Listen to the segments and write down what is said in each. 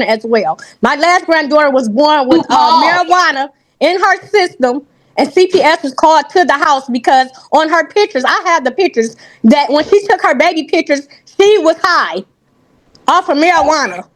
as well. My last granddaughter was born with marijuana in her system, and CPS was called to the house because on her pictures, I have the pictures, that when she took her baby pictures, she was high off of marijuana.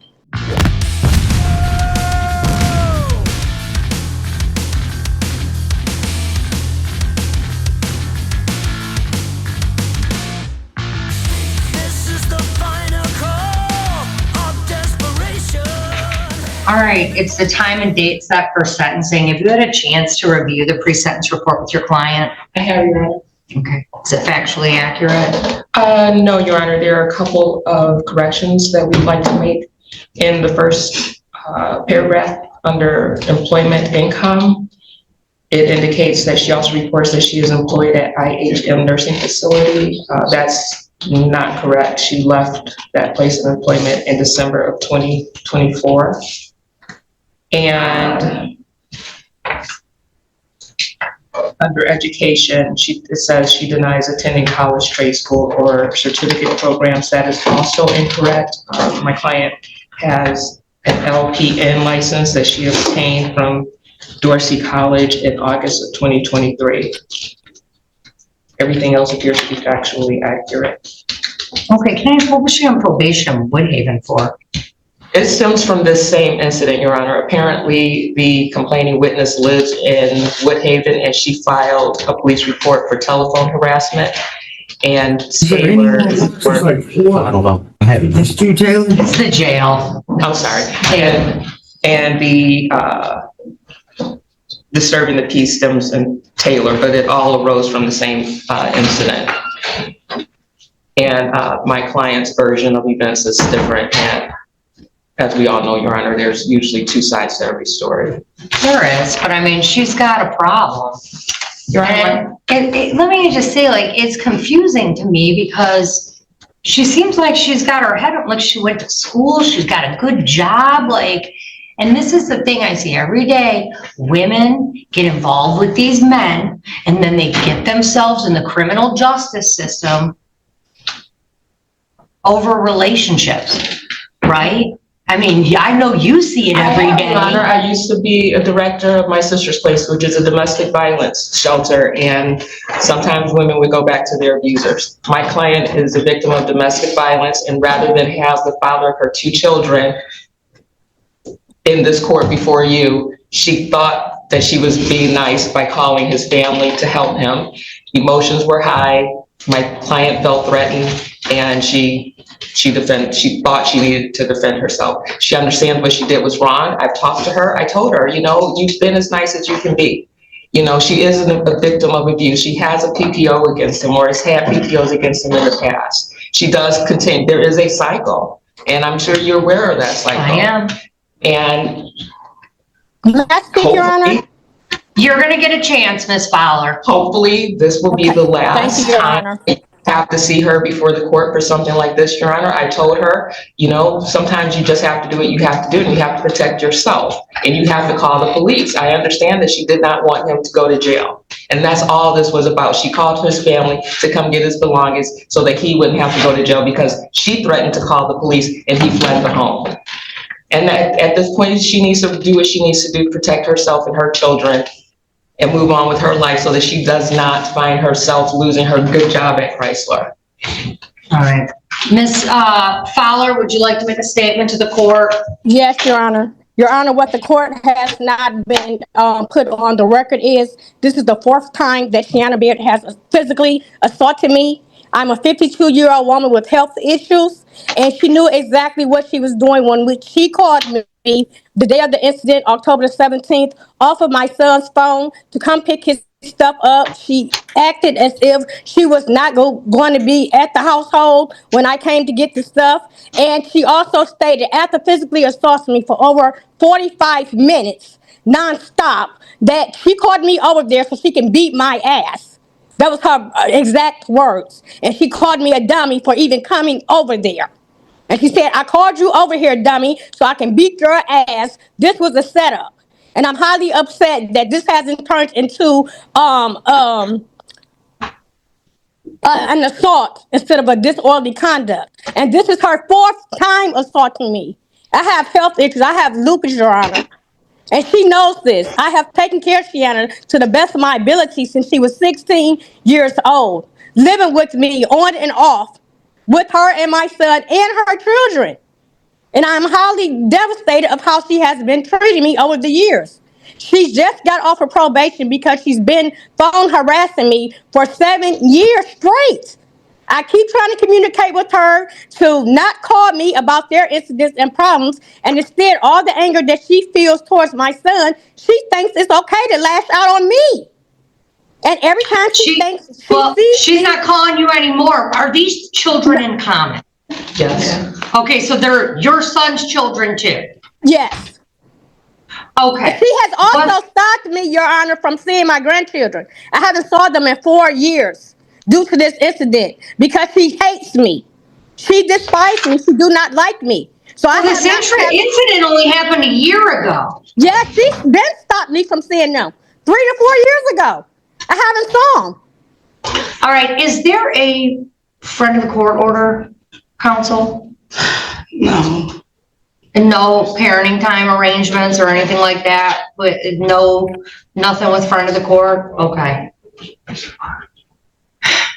All right, it's the time and date set for sentencing. Have you had a chance to review the pre-sentence report with your client? I have, Your Honor. Okay. Is it factually accurate? No, Your Honor. There are a couple of corrections that we'd like to make. In the first paragraph under employment income, it indicates that she also reports that she is employed at IHM nursing facility. That's not correct. She left that place of employment in December of 2024. And under education, it says she denies attending college, trade school, or certificate programs. That is also incorrect. My client has an LPN license that she obtained from Dorsey College in August of 2023. Everything else appears to be factually accurate. Okay, can I ask, what was she on probation in Woodhaven for? It stems from this same incident, Your Honor. Apparently, the complaining witness lives in Woodhaven, and she filed a police report for telephone harassment. And Taylor is I don't know. I haven't. It's you, Taylor? It's the jail. I'm sorry. And the disturbing the peace stems in Taylor, but it all arose from the same incident. And my client's version of events is different. And as we all know, Your Honor, there's usually two sides to every story. There is, but I mean, she's got a problem. Your Honor, let me just say, like, it's confusing to me because she seems like she's got her head up, like she went to school, she's got a good job, like, and this is the thing I see every day. Women get involved with these men, and then they get themselves in the criminal justice system over relationships, right? I mean, I know you see it every day. Your Honor, I used to be a director of my sister's place, which is a domestic violence shelter, and sometimes women would go back to their abusers. My client is a victim of domestic violence, and rather than have the father of her two children in this court before you, she thought that she was being nice by calling his family to help him. Emotions were high. My client felt threatened, and she thought she needed to defend herself. She understands what she did was wrong. I've talked to her. I told her, you know, you've been as nice as you can be. You know, she isn't a victim of abuse. She has a PPO against him, or has had PPOs against him in the past. She does continue. There is a cycle, and I'm sure you're aware of that cycle. I am. And Last speak, Your Honor. You're going to get a chance, Miss Fowler. Hopefully, this will be the last Thank you, Your time Honor. I have to see her before the court for something like this, Your Honor. I told her, you know, sometimes you just have to do what you have to do, and you have to protect yourself, and you have to call the police. I understand that she did not want him to go to jail, and that's all this was about. She called his family to come get his belongings so that he wouldn't have to go to jail, because she threatened to call the police, and he fled the home. And at this point, she needs to do what she needs to do, protect herself and her children, and move on with her life so that she does not find herself losing her good job at Chrysler. All right. Ms. Fowler, would you like to make a statement to the court? Yes, Your Honor. Your Honor, what the court has not been put on the record is this is the fourth time that Shanna Beard has physically assaulted me. I'm a 52-year-old woman with health issues, and she knew exactly what she was doing when she called me the day of the incident, October the 17th, off of my son's phone to come pick his stuff up. She acted as if she was not going to be at the household when I came to get the stuff. And she also stated, after physically assaulting me for over 45 minutes, nonstop, that she called me over there so she can beat my ass. That was her exact words. And she called me a dummy for even coming over there. And she said, I called you over here, dummy, so I can beat your ass. This was a setup. And I'm highly upset that this hasn't turned into an assault instead of a disorderly conduct. And this is her fourth time assaulting me. I have health issues. I have lupus, Your Honor. And she knows this. I have taken care of Shiana to the best of my ability since she was 16 years old, living with me on and off, with her and my son and her children. And I'm highly devastated of how she has been treating me over the years. She just got off of probation because she's been phone harassing me for 7 years straight. I keep trying to communicate with her to not call me about their incidents and problems, and instead, all the anger that she feels towards my son, she thinks it's okay to lash out on me. And every time she thinks she Well, sees she's me, not calling you anymore. Are these children in common? Yes. Okay, so they're your son's children too. yes. Okay. She has also stopped me, Your Honor, from seeing my grandchildren. I haven't saw them in 4 years due to this incident because she hates me. She despises me. She do not like me. So I This have not had, incident only happened a year ago. yeah, she's been stopped me from seeing them 3 to 4 years ago. I haven't saw them. All right, is there a friend of the court order, counsel? No. And no parenting time arrangements or anything like that? But nothing with friend of the court? Okay.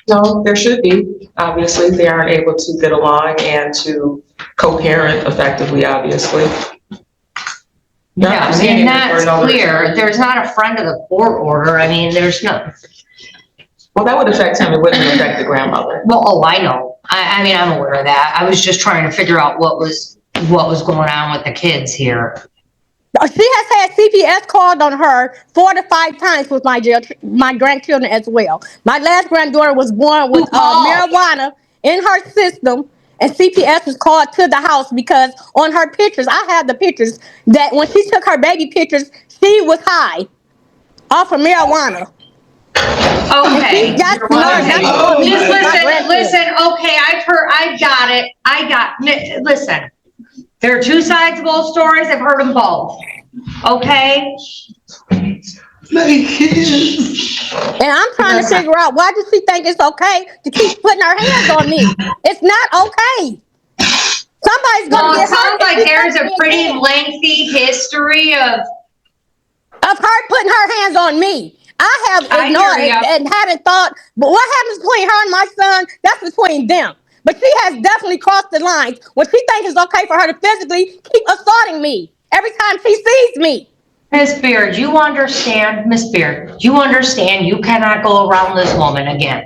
No, there should be. Obviously, they aren't able to get along and to co-parent effectively, obviously. Yeah, I mean, that's clear. There's not a friend of the court order. I mean, there's no. Well, that would affect him. It wouldn't affect the grandmother. Well, oh, I know. I mean, I'm aware of that. I was just trying to figure out what was going on with the kids here. She has had CPS called on her 4 to 5 times with my grandchildren as well. My last granddaughter was born with marijuana in her system, and CPS was called to the house because on her pictures, I have the pictures, that when she took her baby pictures, she was high off of marijuana. Okay. Just listen. Okay, I got it. Listen. There are two sides of both stories. I've heard them both. Okay? My kids. And I'm trying to figure out, why does she think it's okay to keep putting her hands on me? It's not okay. Somebody's going to get hurt. It sounds like there's a pretty lengthy history of her putting her hands on me. I have ignored it and haven't thought, but what happens between her and my son, that's between them. But she has definitely crossed the lines when she thinks it's okay for her to physically keep assaulting me every time she sees me. Miss Beard, you understand? Miss Beard, you understand you cannot go around this woman again.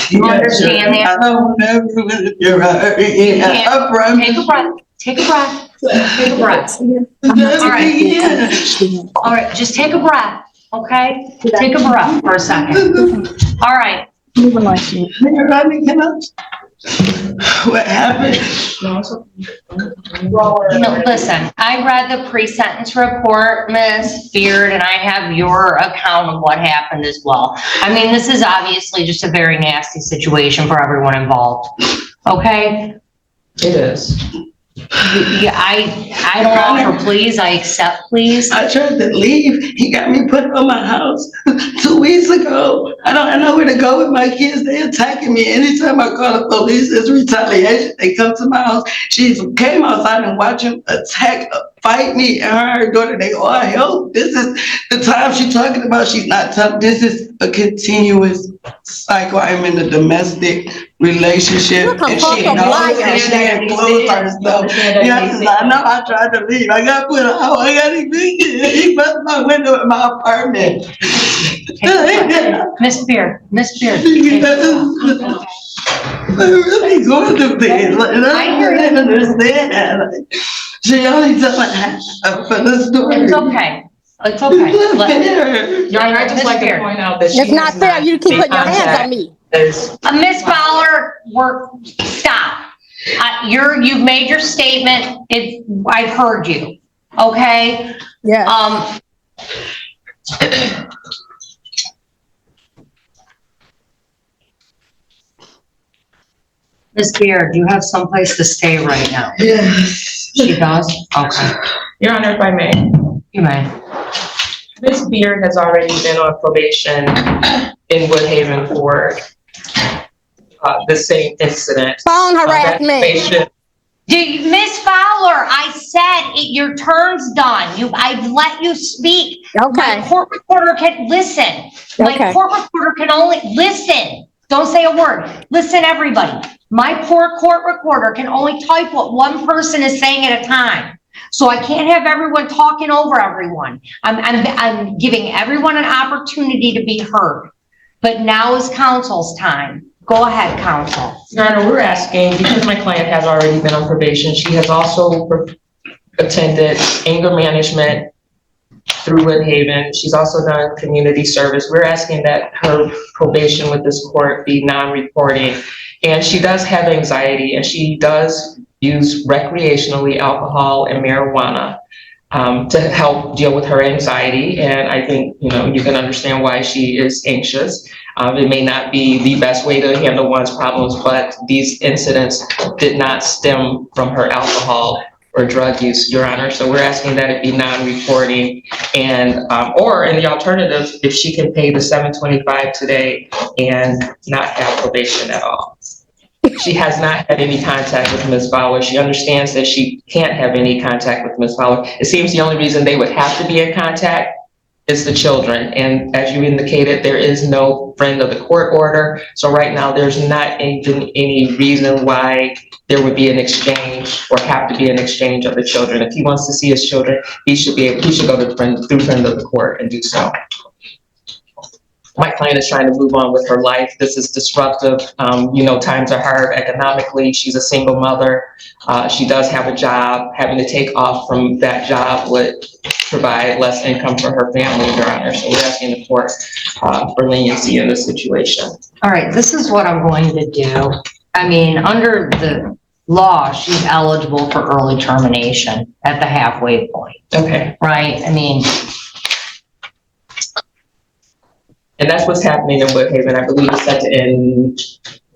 You understand that? I don't ever want to her. I promise. Take a breath. Take a breath. All right, just take a breath, okay? Take a breath for a second. All right. What happened? No, listen, I read the pre-sentence report, Miss Beard, and I have your account of what happened as well. I mean, this is obviously just a very nasty situation for everyone involved. Okay? It is. Yeah, I don't offer please, I accept please. I tried to leave. He got me put on my house 2 weeks ago. I don't know where to go with my kids. They're attacking me. Anytime I call the police, it's retaliation. They come to my house. She came outside and watched him fight me and her daughter. They all help. This is the time she's talking about. She's not tough. This is a continuous cycle. I'm in a domestic relationship. And she knows and she enclosed herself. Yes, I know I tried to leave. I got put out. I got evicted. He busted my window in my apartment. Miss Beard. I'm really going to bed. I don't understand. She only telling half for the story. It's okay. It's okay. Your Honor, I'd just like to point out that it's not fair. You keep putting your hands on me. Miss Fowler, stop. You've made your statement. I've heard you. Okay. Yeah. Miss Beard, do you have someplace to stay right now? Yes. She does? Okay. Your Honor, if I may. You may. Miss Beard has already been on probation in Woodhaven for the same incident. Phone harassment. Miss Fowler, I said your turn's done. I've let you speak. Okay. My court reporter can listen. My Okay. court reporter can only listen. Don't say a word. Listen, everybody. My poor court reporter can only type what one person is saying at a time. So I can't have everyone talking over everyone. I'm giving everyone an opportunity to be heard. But now is counsel's time. Go ahead, counsel. Your Honor, we're asking, because my client has already been on probation, she has also attended anger management through Woodhaven. She's also done community service. We're asking that her probation with this court be non-reporting. And she does have anxiety, and she does use recreationally alcohol and marijuana to help deal with her anxiety. And I think, you know, you can understand why she is anxious. It may not be the best way to handle one's problems, but these incidents did not stem from her alcohol or drug use, Your Honor. So we're asking that it be non-reporting, and or in the alternative, if she can pay the $725 today and not have probation at all. She has not had any contact with Ms. Fowler. She understands that she can't have any contact with Ms. Fowler. It seems the only reason they would have to be in contact is the children. And as you indicated, there is no friend of the court order. So right now, there's not even any reason why there would be an exchange or have to be an exchange of the children. If he wants to see his children, he should go to through friend of the court and do so. My client is trying to move on with her life. This is disruptive. You know, times are hard economically. She's a single mother. She does have a job. Having to take off from that job would provide less income for her family, Your Honor. So we're asking the court for leniency in this situation. All right, this is what I'm going to do. I mean, under the law, she's eligible for early termination at the halfway point. Okay. Right? I mean, and that's what's happening in Woodhaven. I believe it's set to end,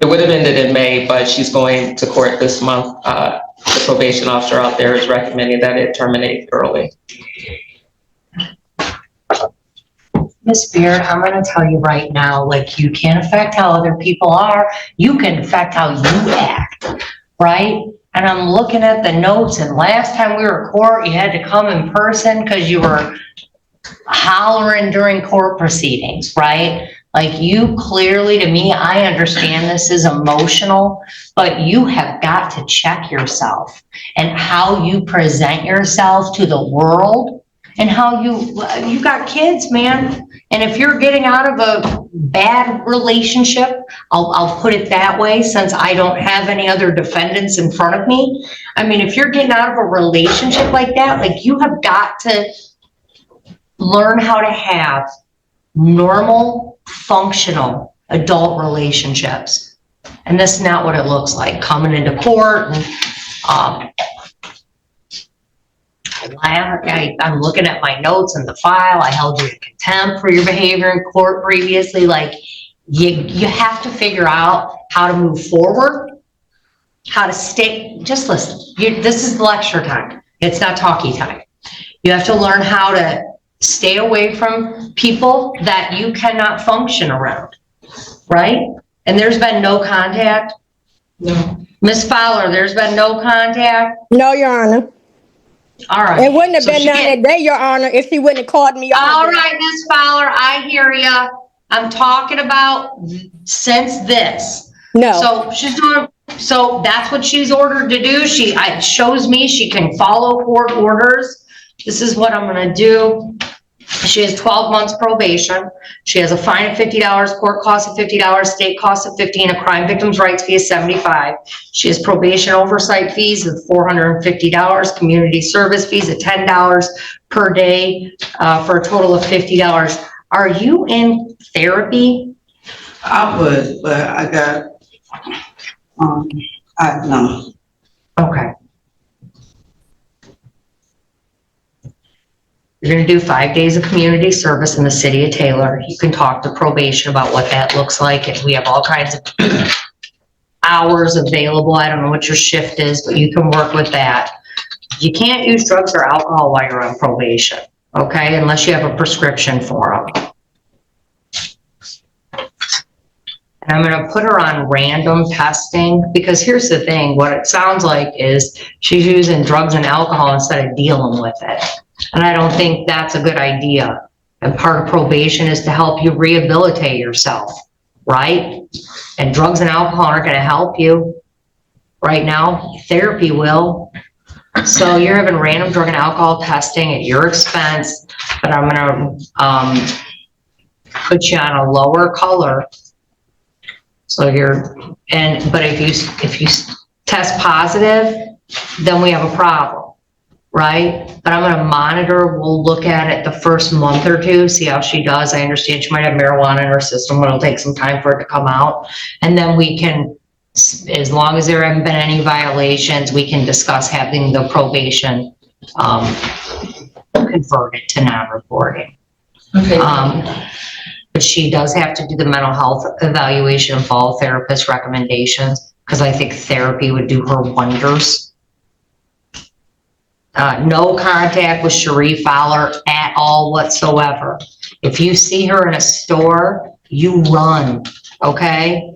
it would have ended in May, but she's going to court this month. The probation officer out there is recommending that it terminate early. Miss Beard, I'm going to tell you right now, like, you can't affect how other people are. You can affect how you act, right? And I'm looking at the notes, and last time we were in court, you had to come in person because you were hollering during court proceedings, right? Like, you clearly, to me, I understand this is emotional, but you have got to check yourself and how you present yourself to the world, and how you got kids, man. And if you're getting out of a bad relationship, I'll put it that way, since I don't have any other defendants in front of me. I mean, if you're getting out of a relationship like that, like, you have got to learn how to have normal, functional adult relationships. And that's not what it looks like coming into court. And I'm looking at my notes in the file. I held you in contempt for your behavior in court previously. Like, you have to figure out how to move forward, how to stay. Just listen. This is lecture time. It's not talkie time. You have to learn how to stay away from people that you cannot function around, right? And there's been no contact? No. Miss Fowler, there's been no contact? No, Your Honor. All right. It wouldn't have been none that day, Your Honor, if she wouldn't have called me. All right, Miss Fowler, I hear ya. I'm talking about since this. No. So she's doing, so that's what she's ordered to do. It shows me she can follow court orders. This is what I'm gonna do. She has 12 months probation. She has a fine of $50, court cost of $50, state cost of $15, a crime victim's rights fee of $75. She has probation oversight fees of $450, community service fees of $10 per day, for a total of $50. Are you in therapy? I would, but I got, no. Okay. You're going to do 5 days of community service in the city of Taylor. You can talk to probation about what that looks like. And we have all kinds of hours available. I don't know what your shift is, but you can work with that. You can't use drugs or alcohol while you're on probation, okay? Unless you have a prescription for them. and I'm gonna put her on random testing, because here's the thing, what it sounds like is she's using drugs and alcohol instead of dealing with it. And I don't think that's a good idea. And part of probation is to help you rehabilitate yourself, right? And drugs and alcohol aren't gonna help you right now. Therapy will. So you're having random drug and alcohol testing at your expense, but I'm gonna put you on a lower color. So but if you test positive, then we have a problem, right? But I'm gonna monitor, we'll look at it the first month or two, see how she does. I understand she might have marijuana in her system, but it'll take some time for it to come out. And then we can, as long as there haven't been any violations, we can discuss having the probation converted to non-reporting. Okay. But she does have to do the mental health evaluation and follow therapist recommendations, because I think therapy would do her wonders. No contact with Cherie Fowler at all whatsoever. If you see her in a store, you run, okay?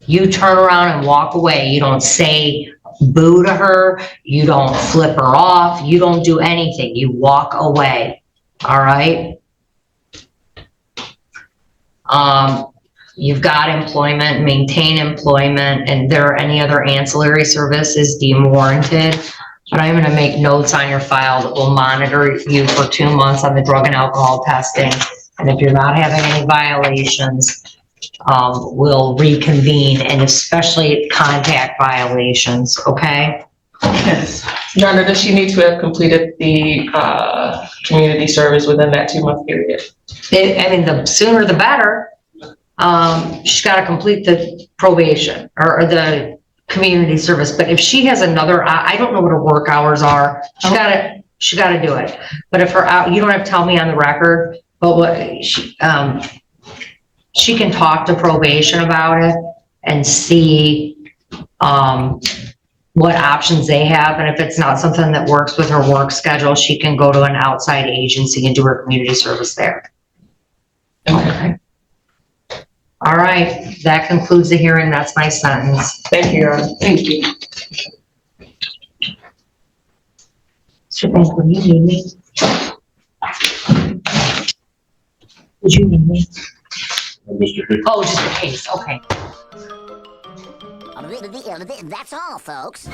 You turn around and walk away. You don't say boo to her. You don't flip her off. You don't do anything. You walk away, all right? You've got employment, maintain employment, and there are any other ancillary services deemed warranted. But I'm going to make notes on your file that will monitor you for 2 months on the drug and alcohol testing. And if you're not having any violations, we'll reconvene, and especially contact violations, okay? Yes. Donna, does she need to have completed the community service within that 2-month period? I mean, the sooner the better. She's got to complete the probation or the community service. But if she has another, I don't know what her work hours are. She got to do it. But if you don't have to tell me on the record, but what she can talk to probation about it and see what options they have. And if it's not something that works with her work schedule, she can go to an outside agency and do her community service there. Okay. All right, that concludes the hearing. That's my sentence. Thank you, Your Honor. Thank you. Mr. Banks, would you need me? Would you need me? Oh, just the case, okay. That's all, folks.